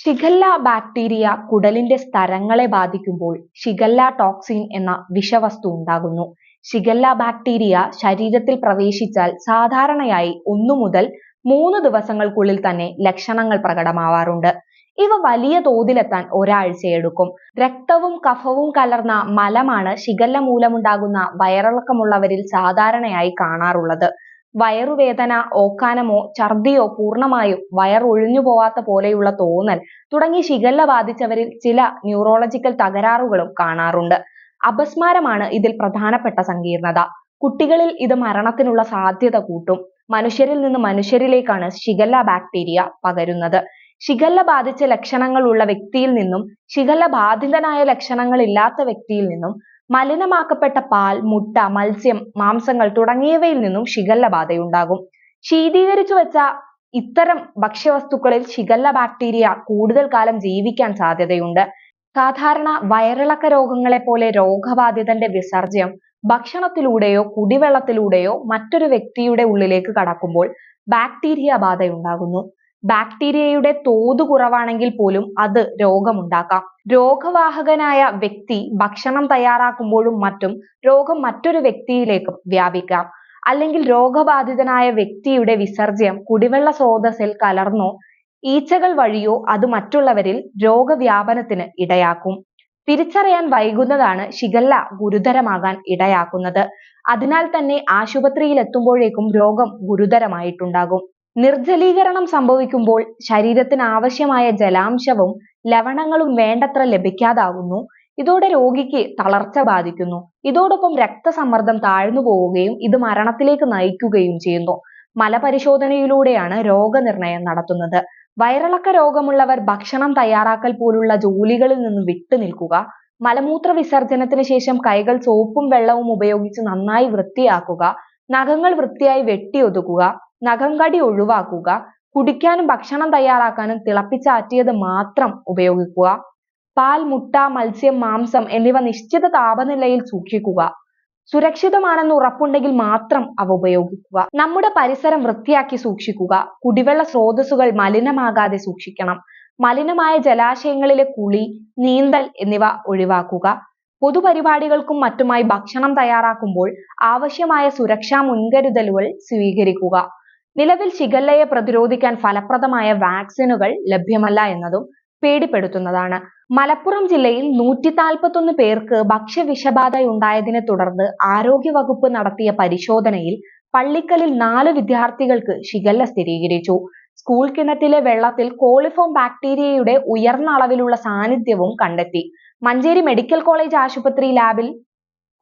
Shigella bacteria കുടലിന്റെ സ്തരങ്ങളെ ബാധിക്കുമ്പോൾ shigella toxin എന്ന വിഷവസ്തു ഉണ്ടാകുന്നു. Shigella bacteria ശരീരത്തിൽ പ്രവേശിച്ചാൽ സാധാരണയായി 1 മുതൽ 3 ദിവസങ്ങൾക്കുള്ളിൽ തന്നെ ലക്ഷണങ്ങൾ പ്രകടമാവാറുണ്ട്. ഇവ വലിയ തോതിലെത്താൻ ഒരാഴ്ചയെടുക്കും. രക്തവും കഫവും കലർന്ന മലമാണ് ഷിഗല്ല മൂലമുണ്ടാകുന്ന വയറിളക്കമുള്ളവരിൽ സാധാരണയായി കാണാറുള്ളത്. വയറുവേദന, ഓക്കാനമോ ഛർദിയോ, പൂർണ്ണമായും വയറൊഴിഞ്ഞു പോവാത്ത പോലെയുള്ള തോന്നൽ തുടങ്ങി ഷിഗല്ല ബാധിച്ചവരിൽ ചില ന്യൂറോളജിക്കൽ തകരാറുകളും കാണാറുണ്ട്. അപസ്മാരമാണ് ഇതിൽ പ്രധാനപ്പെട്ട സങ്കീർണത. കുട്ടികളിൽ ഇത് മരണത്തിനുള്ള സാധ്യത കൂട്ടും. മനുഷ്യരിൽ നിന്ന് മനുഷ്യരിലേക്കാണ് ഷിഗല്ല ബാക്ടീരിയ പകരുന്നത്. ഷിഗല്ല ബാധിച്ച ലക്ഷണങ്ങൾ ഉള്ള വ്യക്തിയിൽ നിന്നും ഷിഗല്ല ബാധിതനായ ലക്ഷണങ്ങൾ ഇല്ലാത്ത വ്യക്തിയിൽ നിന്നും മലിനമാക്കപ്പെട്ട പാൽ, മുട്ട, മത്സ്യം, മാംസങ്ങൾ തുടങ്ങിയവയിൽ നിന്നും ഷിഗല്ല ബാധയുണ്ടാകും. ശീതീകരിച്ചു വെച്ച ഇത്തരം ഭക്ഷ്യവസ്തുക്കളിൽ ഷിഗല്ല ബാക്ടീരിയ കൂടുതൽ കാലം ജീവിക്കാൻ സാധ്യതയുണ്ട്. സാധാരണ വയറിളക്ക രോഗങ്ങളെ പോലെ രോഗബാധിതന്റെ വിസർജ്യം ഭക്ഷണത്തിലൂടെയോ കുടിവെള്ളത്തിലൂടെയോ മറ്റൊരു വ്യക്തിയുടെ ഉള്ളിലേക്ക് കടക്കുമ്പോൾ ബാക്ടീരിയ ബാധയുണ്ടാകുന്നു. ബാക്ടീരിയയുടെ തോത് കുറവാണെങ്കിൽ പോലും അത് രോഗമുണ്ടാക്കാം. രോഗവാഹകനായ വ്യക്തി ഭക്ഷണം തയ്യാറാക്കുമ്പോഴും മറ്റും രോഗം മറ്റൊരു വ്യക്തിയിലേക്കും വ്യാപിക്കാം. അല്ലെങ്കിൽ രോഗബാധിതനായ വ്യക്തിയുടെ വിസർജ്യം കുടിവെള്ള സ്രോതസ്സിൽ കലർന്നോ ഈച്ചകൾ വഴിയോ അത് മറ്റുള്ളവരിൽ രോഗവ്യാപനത്തിന് ഇടയാക്കും. തിരിച്ചറിയാൻ വൈകുന്നതാണ് ഷിഗല്ല ഗുരുതരമാകാൻ ഇടയാക്കുന്നത്. അതിനാൽ തന്നെ ആശുപത്രിയിൽ എത്തുമ്പോഴേക്കും രോഗം ഗുരുതരമായിട്ടുണ്ടാകും. നിർജ്ജലീകരണം സംഭവിക്കുമ്പോൾ ശരീരത്തിന് ആവശ്യമായ ജലാംശവും ലവണങ്ങളും വേണ്ടത്ര ലഭിക്കാതാകുന്നു. ഇതോടെ രോഗിക്ക് തളർച്ച ബാധിക്കുന്നു. ഇതോടൊപ്പം രക്തസമ്മർദ്ദം താഴ്ന്നു പോവുകയും ഇത് മരണത്തിലേക്ക് നയിക്കുകയും ചെയ്യുന്നു. മലപരിശോധനയിലൂടെയാണ് രോഗനിർണയം നടത്തുന്നത്. വയറിളക്ക രോഗമുള്ളവർ ഭക്ഷണം തയ്യാറാക്കൽ പോലുള്ള ജോലികളിൽ നിന്ന് വിട്ടുനിൽക്കുക. മലമൂത്ര വിസർജനത്തിന് ശേഷം കൈകൾ സോപ്പും വെള്ളവും ഉപയോഗിച്ച് നന്നായി വൃത്തിയാക്കുക. നഖങ്ങൾ വൃത്തിയായി വെട്ടിയൊതുക്കുക. നഖംകടി ഒഴിവാക്കുക. കുടിക്കാനും ഭക്ഷണം തയ്യാറാക്കാനും തിളപ്പിച്ചാറ്റിയത് മാത്രം ഉപയോഗിക്കുക. പാൽ, മുട്ട, മത്സ്യം, മാംസം എന്നിവ നിശ്ചിത താപനിലയിൽ സൂക്ഷിക്കുക. സുരക്ഷിതമാണെന്ന് ഉറപ്പുണ്ടെങ്കിൽ മാത്രം അവ ഉപയോഗിക്കുക. നമ്മുടെ പരിസരം വൃത്തിയാക്കി സൂക്ഷിക്കുക. കുടിവെള്ള സ്രോതസ്സുകൾ മലിനമാകാതെ സൂക്ഷിക്കണം. മലിനമായ ജലാശയങ്ങളിലെ കുളി, നീന്തൽ എന്നിവ ഒഴിവാക്കുക. പൊതുപരിപാടികൾക്കും മറ്റുമായി ഭക്ഷണം തയ്യാറാക്കുമ്പോൾ ആവശ്യമായ സുരക്ഷാ മുൻകരുതലുകൾ സ്വീകരിക്കുക. നിലവിൽ ഷിഗല്ലയെ പ്രതിരോധിക്കാൻ ഫലപ്രദമായ വാക്സിനുകൾ ലഭ്യമല്ല എന്നതും പേടിപ്പെടുത്തുന്നതാണ്. മലപ്പുറം ജില്ലയിൽ 141 പേർക്ക് ഭക്ഷ്യവിഷബാധയുണ്ടായതിനെ തുടർന്ന് ആരോഗ്യവകുപ്പ് നടത്തിയ പരിശോധനയിൽ പള്ളിക്കലിൽ 4 വിദ്യാർത്ഥികൾക്ക് ഷിഗല്ല സ്ഥിരീകരിച്ചു. സ്കൂൾ കിണറ്റിലെ വെള്ളത്തിൽ കോളിഫോം ബാക്ടീരിയയുടെ ഉയർന്ന അളവിലുള്ള സാന്നിധ്യവും കണ്ടെത്തി. മഞ്ചേരി മെഡിക്കൽ കോളേജ് ആശുപത്രി ലാബിൽ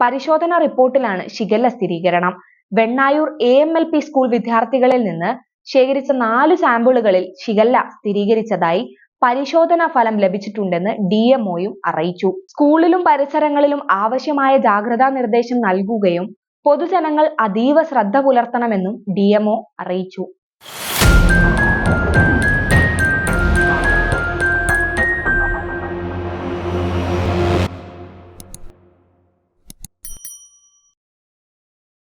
പരിശോധനാ റിപ്പോർട്ടിലാണ് ഷിഗല്ല സ്ഥിരീകരണം. വെണ്ണായൂർ AMLP സ്കൂൾ വിദ്യാർത്ഥികളിൽ നിന്ന് ശേഖരിച്ച 4 സാമ്പിളുകളിൽ ഷിഗല്ല സ്ഥിരീകരിച്ചതായി പരിശോധനാ ഫലം ലഭിച്ചിട്ടുണ്ടെന്ന് DMOയും അറിയിച്ചു. സ്കൂളിലും പരിസരങ്ങളിലും ആവശ്യമായ ജാഗ്രതാ നിർദ്ദേശം നൽകുകയും പൊതുജനങ്ങൾ അതീവ ശ്രദ്ധ പുലർത്തണമെന്നും DMO അറിയിച്ചു.